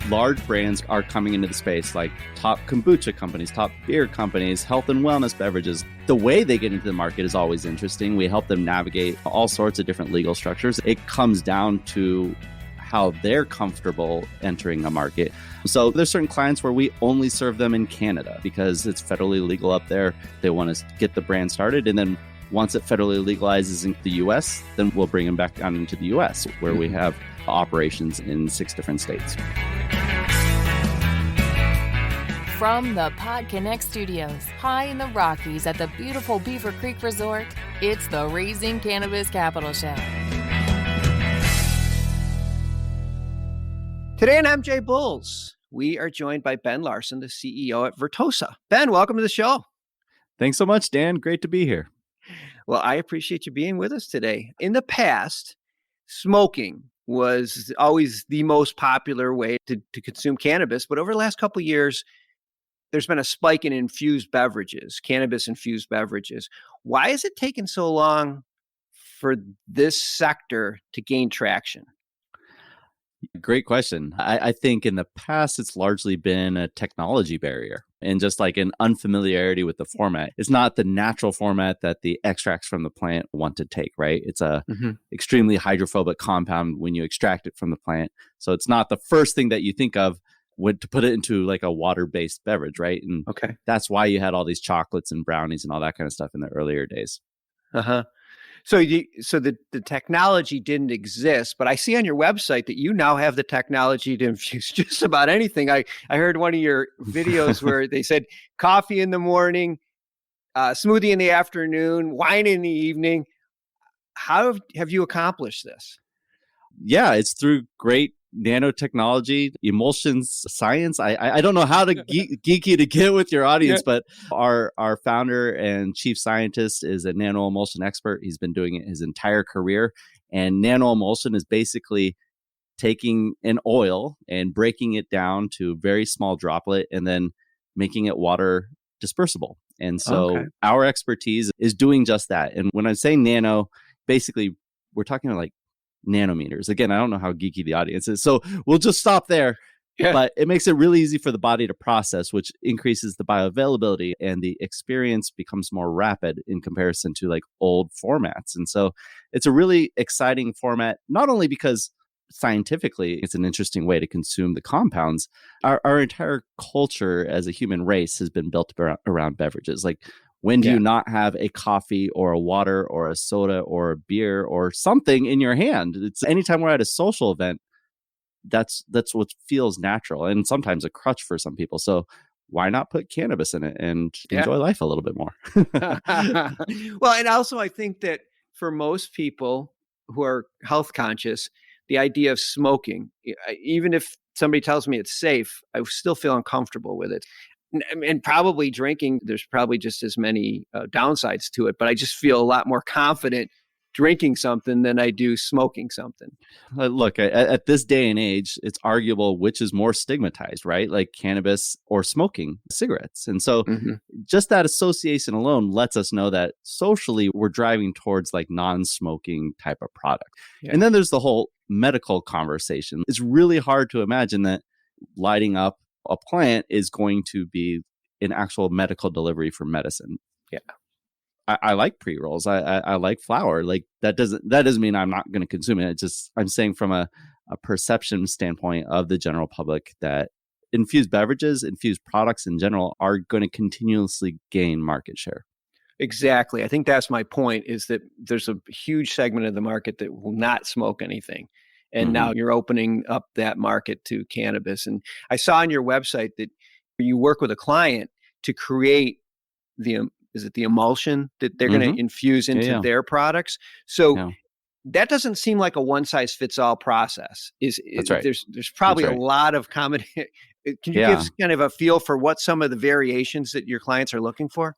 large brands are coming into the space, like top kombucha companies, top beer companies, health and wellness beverages. The way they get into the market is always interesting. We help them navigate all sorts of different legal structures. It comes down to how they're comfortable entering a market. So there's certain clients where we only serve them in Canada because it's federally legal up there. They want to get the brand started. And then once it federally legalizes in the US, then we'll bring them back down into the US, where we have operations in 6 different states. From the PodConX studios, high in the Rockies at the beautiful Beaver Creek Resort, it's the Raising Cannabis Capital Show. Today on MJ Bulls, we are joined by Ben Larson, the CEO at Vertosa. Ben, welcome to the show. Thanks so much, Dan. Great to be here. Well, I appreciate you being with us today. In the past, smoking was always the most popular way to consume cannabis. But over the last couple of years, there's been a spike in infused beverages, cannabis-infused beverages. Why is it taking so long for this sector to gain traction? Great question. I think in the past, it's largely been a technology barrier and just like an unfamiliarity with the format. It's not the natural format that the extracts from the plant want to take, right? It's a extremely hydrophobic compound when you extract it from the plant. So it's not the first thing that you think of when to put it into like a water-based beverage, right? And that's why you had all these chocolates and brownies and all that kind of stuff in the earlier days. So the technology didn't exist, but I see on your website that you now have the technology to infuse just about anything. I heard one of your videos where they said coffee in the morning, smoothie in the afternoon, wine in the evening. How have you accomplished this? Yeah, it's through great nanotechnology, emulsions science. I don't know how to geeky to get with your audience, but our founder and chief scientist is a nano-emulsion expert. He's been doing it his entire career. And nano-emulsion is basically taking an oil and breaking it down to a very small droplet and then making it water dispersible. And so our expertise is doing just that. And when I say nano, basically we're talking like nanometers. Again, I don't know how geeky the audience is, so we'll just stop there. But it makes it really easy for the body to process, which increases the bioavailability, and the experience becomes more rapid in comparison to like old formats. And so it's a really exciting format, not only because scientifically it's an interesting way to consume the compounds. Our entire culture as a human race has been built around beverages. Like, when do you not have a coffee or a water or a soda or a beer or something in your hand? It's anytime we're at a social event, that's what feels natural, and sometimes a crutch for some people. So why not put cannabis in it and enjoy life a little bit more? Well, and also I think that for most people who are health conscious, the idea of smoking, even if somebody tells me it's safe, I still feel uncomfortable with it. And probably drinking, there's probably just as many downsides to it, but I just feel a lot more confident drinking something than I do smoking something. Look, at this day and age, it's arguable which is more stigmatized, right? Like cannabis or smoking cigarettes. And so just that association alone lets us know that socially we're driving towards like non-smoking type of product. And then there's the whole medical conversation. It's really hard to imagine that lighting up a plant is going to be an actual medical delivery for medicine. I like pre-rolls. I like flour. Like that doesn't mean I'm not going to consume it. It's just, I'm saying from a perception standpoint of the general public that infused beverages, infused products in general are going to continuously gain market share. Exactly. I think that's my point, is that there's a huge segment of the market that will not smoke anything. And now you're opening up that market to cannabis. And I saw on your website that you work with a client to create is it the emulsion that they're going to infuse into their products? So that doesn't seem like a one size fits all process. That's right. There's probably a lot of common. Can you give us kind of a feel for what some of the variations that your clients are looking for?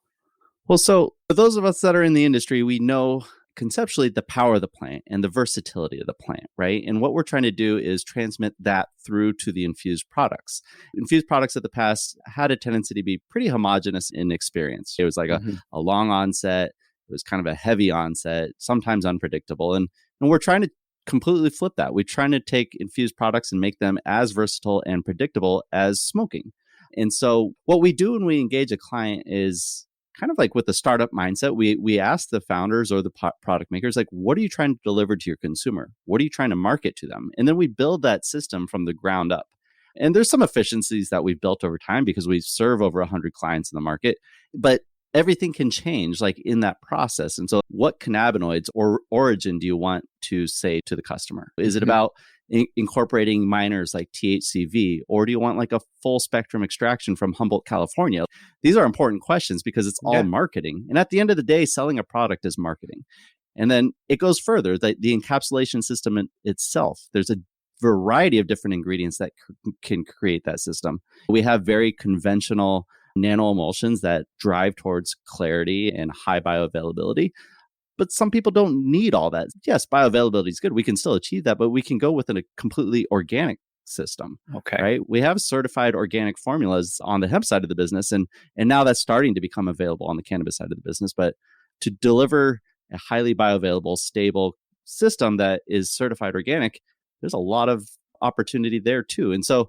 Well, so for those of us that are in the industry, we know conceptually the power of the plant and the versatility of the plant, right? And what we're trying to do is transmit that through to the infused products. Infused products of the past had a tendency to be pretty homogeneous in experience. It was like a long onset. It was kind of a heavy onset, sometimes unpredictable. And we're trying to completely flip that. We're trying to take infused products and make them as versatile and predictable as smoking. And so what we do when we engage a client is kind of like with the startup mindset. We ask the founders or the product makers, like, what are you trying to deliver to your consumer? What are you trying to market to them? And then we build that system from the ground up. And there's some efficiencies that we've built over time because we serve over 100 clients in the market, but everything can change like in that process. And so what cannabinoids or origin do you want to say to the customer? Is it about incorporating minors like THCV, or do you want like a full spectrum extraction from Humboldt, California? These are important questions because it's all marketing. And at the end of the day, selling a product is marketing. And then it goes further, the encapsulation system itself. There's a variety of different ingredients that can create that system. We have very conventional nano emulsions that drive towards clarity and high bioavailability. But some people don't need all that. Yes, bioavailability is good. We can still achieve that, but we can go with a completely organic system. Okay. Right? We have certified organic formulas on the hemp side of the business, and now that's starting to become available on the cannabis side of the business. But to deliver a highly bioavailable, stable system that is certified organic, there's a lot of opportunity there too. And so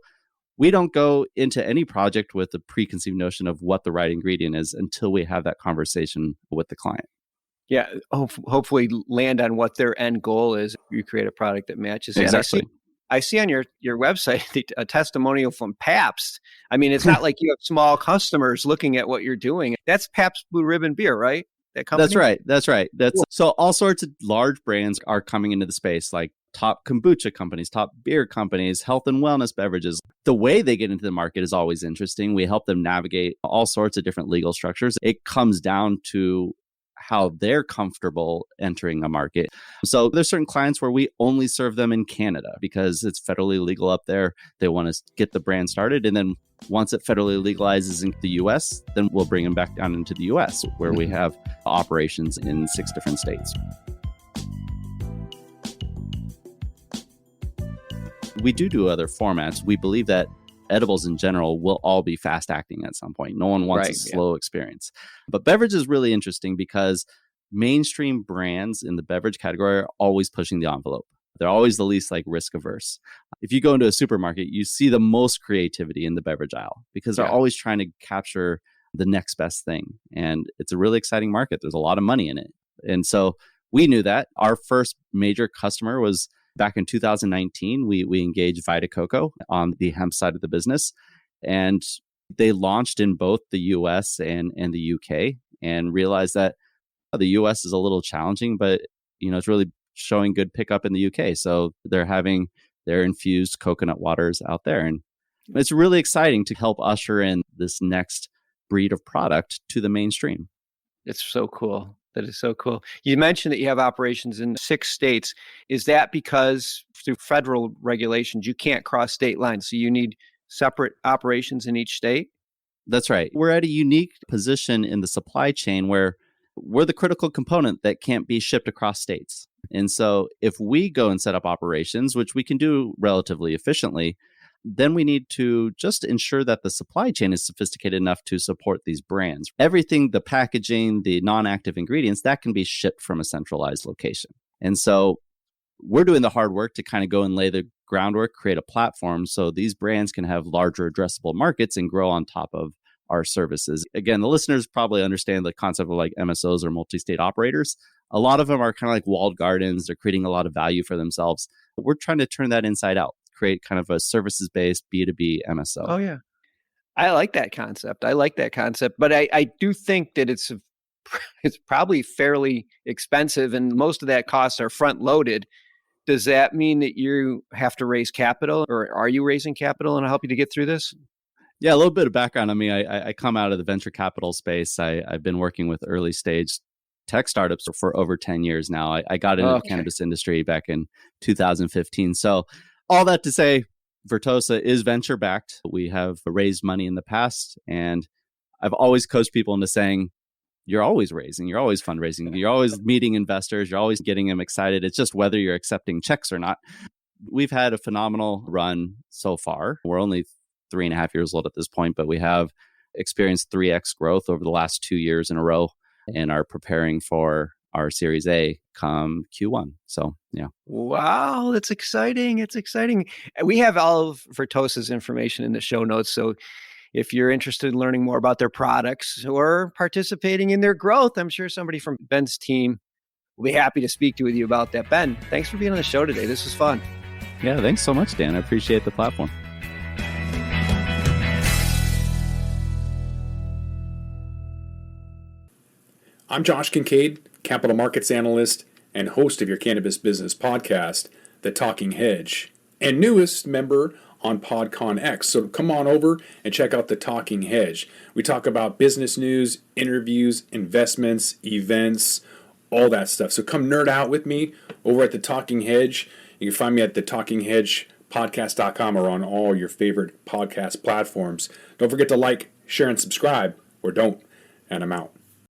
we don't go into any project with a preconceived notion of what the right ingredient is until we have that conversation with the client. Yeah, hopefully land on what their end goal is. You create a product that matches that. Exactly. I see on your website a testimonial from Pabst. I mean, it's not like you have small customers looking at what you're doing. That's Pabst Blue Ribbon beer, right? That company? That's right. Cool. So all sorts of large brands are coming into the space, like top kombucha companies, top beer companies, health and wellness beverages. The way they get into the market is always interesting. We help them navigate all sorts of different legal structures. It comes down to how they're comfortable entering a market. So there's certain clients where we only serve them in Canada because it's federally legal up there. They want to get the brand started. And then once it federally legalizes in the US, then we'll bring them back down into the US where we have operations in 6 different states. We do other formats. We believe that edibles in general will all be fast acting at some point. No one wants a slow experience. But beverage is really interesting because mainstream brands in the beverage category are always pushing the envelope. They're always the least like risk averse. If you go into a supermarket, you see the most creativity in the beverage aisle because they're always trying to capture the next best thing. And it's a really exciting market. There's a lot of money in it. And so we knew that. Our first major customer was back in 2019, we engaged Vita Coco on the hemp side of the business, and they launched in both the US and the UK and realized that the US is a little challenging, but it's really showing good pickup in the UK. So they're having their infused coconut waters out there. And it's really exciting to help usher in this next breed of product to the mainstream. It's so cool. That is so cool. You mentioned that you have operations in 6 states. Is that because through federal regulations, you can't cross state lines? So you need separate operations in each state? That's right. We're at a unique position in the supply chain where we're the critical component that can't be shipped across states. And so if we go and set up operations, which we can do relatively efficiently, then we need to just ensure that the supply chain is sophisticated enough to support these brands. Everything, the packaging, the non-active ingredients, that can be shipped from a centralized location. And so we're doing the hard work to kind of go and lay the groundwork, create a platform so these brands can have larger addressable markets and grow on top of our services. Again, the listeners probably understand the concept of like MSOs or multi-state operators. A lot of them are kind of like walled gardens. They're creating a lot of value for themselves. But we're trying to turn that inside out, create kind of a services-based B2B MSO. Oh, yeah. I like that concept. But I do think that it's probably fairly expensive, and most of that costs are front-loaded. Does that mean that you have to raise capital, or are you raising capital and I'll help you to get through this? Yeah, a little bit of background on me. I come out of the venture capital space. I've been working with early stage tech startups for over 10 years now. I got into the cannabis industry back in 2015. So all that to say, Vertosa is venture backed. We have raised money in the past, and I've always coached people into saying, you're always raising, you're always fundraising, you're always meeting investors, you're always getting them excited. It's just whether you're accepting checks or not. We've had a phenomenal run so far. We're only 3.5 years old at this point, but we have experienced 3x growth over the last 2 years in a row and are preparing for our Series A come Q1. So, yeah. Wow, that's exciting. It's exciting. We have all of Vertosa's information in the show notes. So if you're interested in learning more about their products or participating in their growth, I'm sure somebody from Ben's team will be happy to speak with you about that. Ben, thanks for being on the show today. This was fun. Yeah, thanks so much, Dan. I appreciate the platform. I'm Josh Kincaid, capital markets analyst and host of your cannabis business podcast, The Talking Hedge, and newest member on PodConX. So come on over and check out The Talking Hedge. We talk about business news, interviews, investments, events, all that stuff. So come nerd out with me over at The Talking Hedge. You can find me at thetalkinghedgepodcast.com or on all your favorite podcast platforms. Don't forget to like, share, and subscribe, or don't, and I'm out.